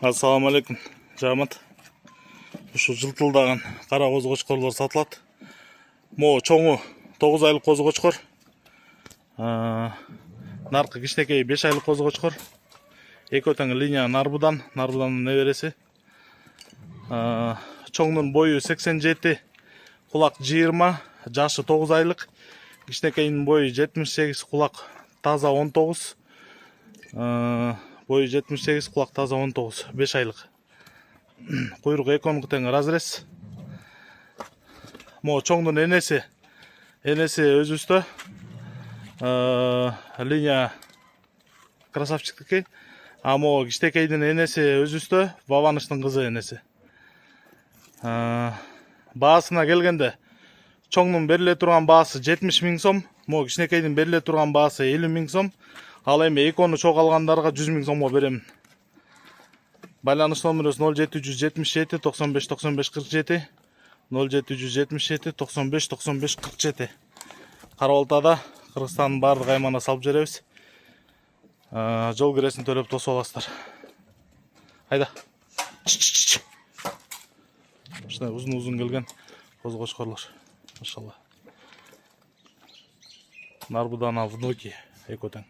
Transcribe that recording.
Assalamu alaikum, жамат. Ушу жылтылдаган кара козгочкорлор сатылат. Могу чоңу 9 айлык козгочкор. Наркы кичинекей 5 айлык козгочкор. Экөө тең линия нарбудан небереси. Чоңдун бою 87, кулак 20, жашы 9 айлык. Кичинекейдин бою 78, кулак таза 19. Бою 78, кулак таза 19, 5 айлык. Куйрук экөөнүкү тең разрез. Могу чоңдун энеси өзүбүздө. Линия красавчиктики. А могу кичинекейдин энеси өзүбүздө, Вованычтын кызы энеси. Баасына келгенде чоңдун бериле турган баасы 70 000 сом, могу кичинекейдин бериле турган баасы 50 000 сом. Ал эми экөөнү чогуу алгандарга 100 000 сомго берем. Байланыш номерибиз 0777 95 95 47, 0777 95 95 47. Кара-Балтада, Кыргызстандын бардык аймагына салып жеребиз. Жол киресин төлөп тосуп аласыздар. Айда. Ушундай узун келген козгочкорлор. Машалла. Нарбудана внуки экөө тең.